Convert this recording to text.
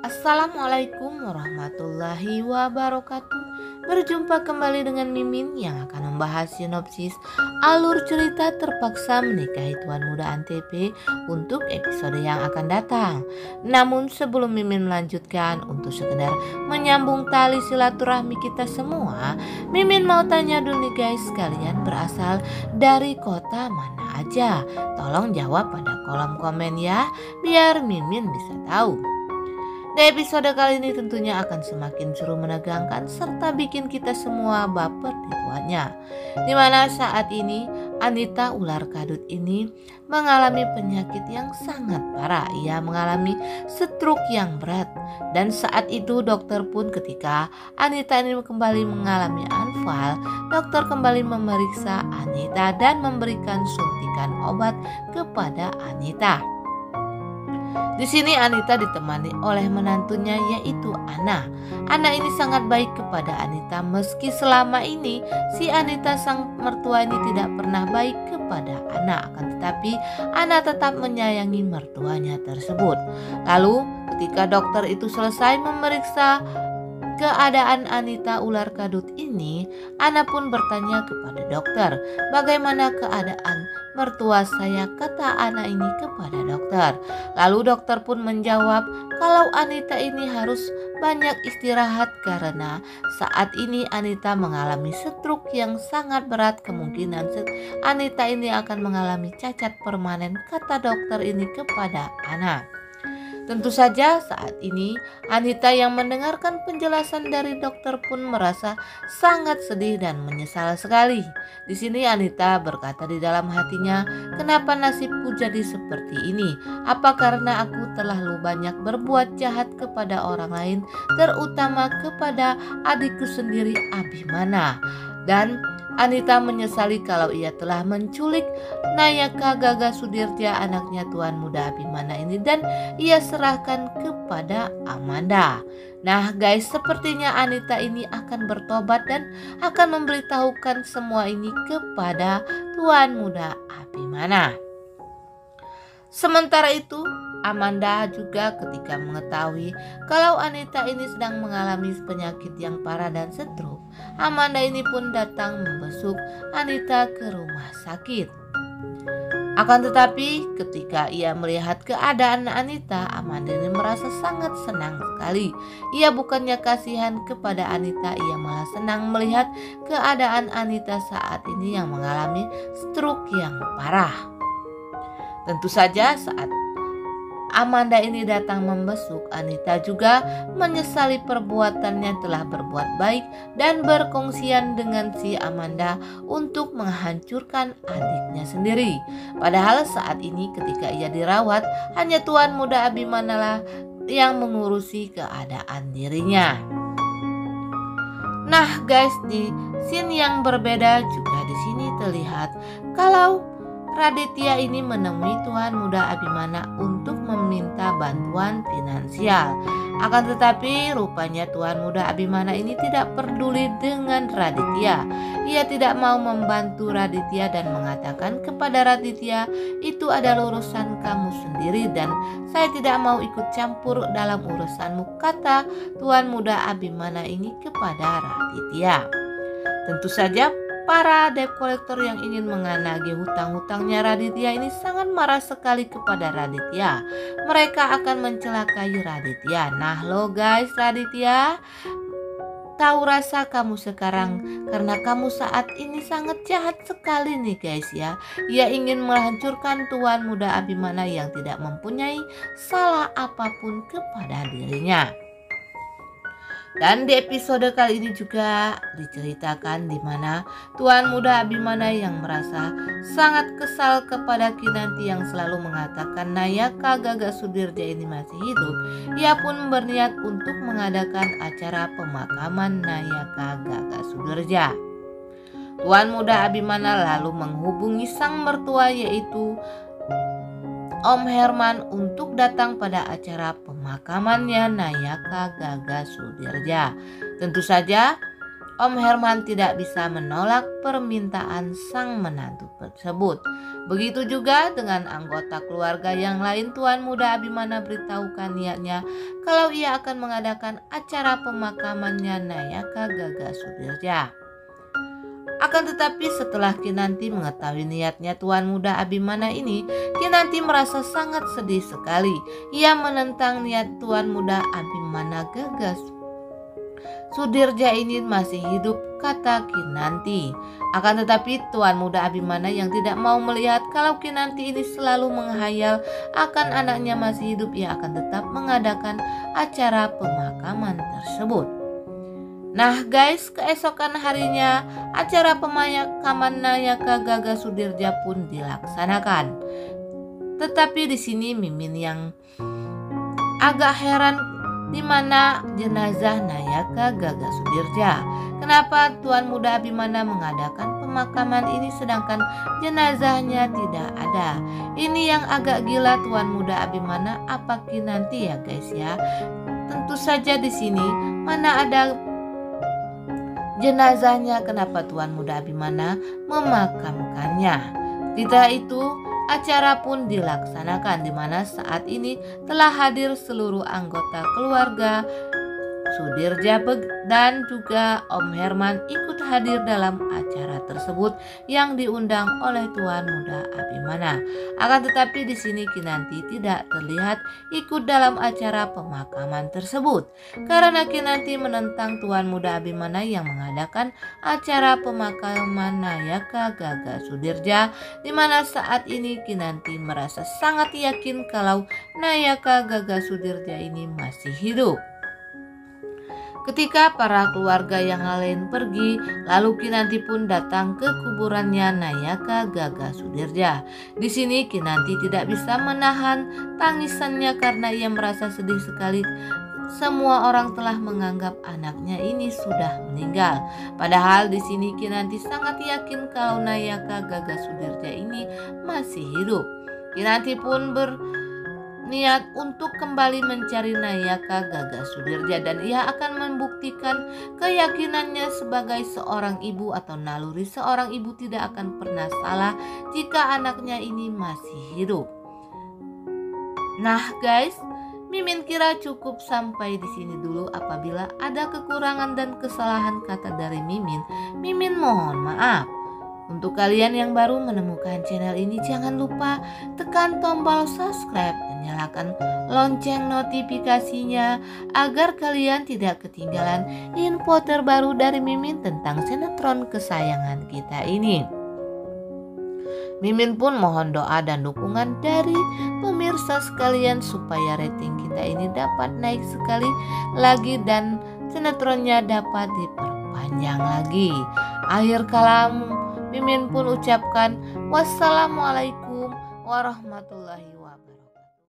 Assalamualaikum warahmatullahi wabarakatuh. Berjumpa kembali dengan Mimin yang akan membahas sinopsis alur cerita Terpaksa Menikahi Tuan Muda Antv untuk episode yang akan datang. Namun sebelum Mimin melanjutkan, untuk sekedar menyambung tali silaturahmi kita semua, Mimin mau tanya dulu nih guys, kalian berasal dari kota mana aja? Tolong jawab pada kolom komen ya, biar Mimin bisa tahu. Di episode kali ini tentunya akan semakin seru, menegangkan, serta bikin kita semua baper dibuatnya. Dimana saat ini Anita ular kadut ini mengalami penyakit yang sangat parah. Ia mengalami stroke yang berat. Dan saat itu dokter pun, ketika Anita ini kembali mengalami anfal, dokter kembali memeriksa Anita dan memberikan suntikan obat kepada Anita. Di sini Anita ditemani oleh menantunya yaitu Ana. Ana ini sangat baik kepada Anita, meski selama ini si Anita sang mertua ini tidak pernah baik kepada Ana, akan tetapi Ana tetap menyayangi mertuanya tersebut. Lalu ketika dokter itu selesai memeriksa keadaan Anita ular kadut ini, Ana pun bertanya kepada dokter, "Bagaimana keadaan mertua saya?" kata Ana ini kepada dokter. Lalu dokter pun menjawab kalau Anita ini harus banyak istirahat karena saat ini Anita mengalami stroke yang sangat berat. Kemungkinan Anita ini akan mengalami cacat permanen, kata dokter ini kepada Ana. Tentu saja saat ini Anita yang mendengarkan penjelasan dari dokter pun merasa sangat sedih dan menyesal sekali. Di sini Anita berkata di dalam hatinya, "Kenapa nasibku jadi seperti ini? Apa karena aku terlalu banyak berbuat jahat kepada orang lain, terutama kepada adikku sendiri Abimana?" Dan Anita menyesali kalau ia telah menculik Nayaka Gaga Sudirja, anaknya Tuan Muda Abimana ini, dan ia serahkan kepada Amanda. Nah guys, sepertinya Anita ini akan bertobat dan akan memberitahukan semua ini kepada Tuan Muda Abimana. Sementara itu Amanda juga ketika mengetahui kalau Anita ini sedang mengalami penyakit yang parah dan stroke, Amanda ini pun datang membesuk Anita ke rumah sakit. Akan tetapi ketika ia melihat keadaan Anita, Amanda ini merasa sangat senang sekali. Ia bukannya kasihan kepada Anita, ia malah senang melihat keadaan Anita saat ini yang mengalami stroke yang parah. Tentu saja saat Amanda ini datang membesuk, Anita juga menyesali perbuatannya, telah berbuat baik dan berkongsian dengan si Amanda untuk menghancurkan adiknya sendiri. Padahal saat ini ketika ia dirawat, hanya Tuan Muda Abimana lah yang mengurusi keadaan dirinya. Nah guys, di scene yang berbeda juga di sini terlihat kalau Raditya ini menemui Tuan Muda Abimana untuk meminta bantuan finansial. Akan tetapi rupanya Tuan Muda Abimana ini tidak peduli dengan Raditya. Ia tidak mau membantu Raditya dan mengatakan kepada Raditya, "Itu adalah urusan kamu sendiri dan saya tidak mau ikut campur dalam urusanmu," kata Tuan Muda Abimana ini kepada Raditya. Tentu saja para debt collector yang ingin menagih hutang-hutangnya Raditya ini sangat marah sekali kepada Raditya. Mereka akan mencelakai Raditya. Nah lo guys, Raditya, tahu rasa kamu sekarang karena kamu saat ini sangat jahat sekali nih guys ya. Ia ingin menghancurkan Tuan Muda Abimana yang tidak mempunyai salah apapun kepada dirinya. Dan di episode kali ini juga diceritakan di mana Tuan Muda Abimana yang merasa sangat kesal kepada Kinanti yang selalu mengatakan Nayaka Gaga Sudirja ini masih hidup. Ia pun berniat untuk mengadakan acara pemakaman Nayaka Gaga Sudirja. Tuan Muda Abimana lalu menghubungi sang mertua yaitu Om Herman untuk datang pada acara pemakamannya Nayaka Gaga Sudirja. Tentu saja Om Herman tidak bisa menolak permintaan sang menantu tersebut. Begitu juga dengan anggota keluarga yang lain. Tuan Muda Abimana beritahukan niatnya kalau ia akan mengadakan acara pemakamannya Nayaka Gaga Sudirja. Akan tetapi setelah Kinanti mengetahui niatnya Tuan Muda Abimana ini, Kinanti merasa sangat sedih sekali. Ia menentang niat Tuan Muda Abimana Gaga Sudirja ini masih hidup, kata Kinanti. Akan tetapi Tuan Muda Abimana yang tidak mau melihat kalau Kinanti ini selalu menghayal akan anaknya masih hidup, ia akan tetap mengadakan acara pemakaman tersebut. Nah guys, keesokan harinya acara pemakaman Nayaka Gaga Sudirja pun dilaksanakan. Tetapi di sini Mimin yang agak heran di mana jenazah Nayaka Gaga Sudirja. Kenapa Tuan Muda Abimana mengadakan pemakaman ini sedangkan jenazahnya tidak ada? Ini yang agak gila Tuan Muda Abimana, apa Kinanti ya guys ya? Tentu saja di sini mana ada jenazahnya, kenapa Tuan Muda Abimana memakamkannya? Setelah itu acara pun dilaksanakan, di mana saat ini telah hadir seluruh anggota keluarga Sudirja dan juga Om Herman ikut hadir dalam acara tersebut yang diundang oleh Tuan Muda Abimana. Akan tetapi di sini Kinanti tidak terlihat ikut dalam acara pemakaman tersebut karena Kinanti menentang Tuan Muda Abimana yang mengadakan acara pemakaman Nayaka Gaga Sudirja, di mana saat ini Kinanti merasa sangat yakin kalau Nayaka Gaga Sudirja ini masih hidup. Ketika para keluarga yang lain pergi, lalu Kinanti pun datang ke kuburannya Nayaka Gaga Sudirja. Di sini Kinanti tidak bisa menahan tangisannya karena ia merasa sedih sekali. Semua orang telah menganggap anaknya ini sudah meninggal. Padahal di sini Kinanti sangat yakin kalau Nayaka Gaga Sudirja ini masih hidup. Kinanti pun niat untuk kembali mencari Nayaka Gaga Sudirja dan ia akan membuktikan keyakinannya sebagai seorang ibu atau naluri seorang ibu tidak akan pernah salah jika anaknya ini masih hidup. Nah guys, Mimin kira cukup sampai di sini dulu. Apabila ada kekurangan dan kesalahan kata dari Mimin mohon maaf. Untuk kalian yang baru menemukan channel ini, jangan lupa tekan tombol subscribe dan nyalakan lonceng notifikasinya agar kalian tidak ketinggalan info terbaru dari Mimin tentang sinetron kesayangan kita ini. Mimin pun mohon doa dan dukungan dari pemirsa sekalian supaya rating kita ini dapat naik sekali lagi dan sinetronnya dapat diperpanjang lagi. Akhir kalam, Mimin pun ucapkan wassalamualaikum warahmatullahi wabarakatuh.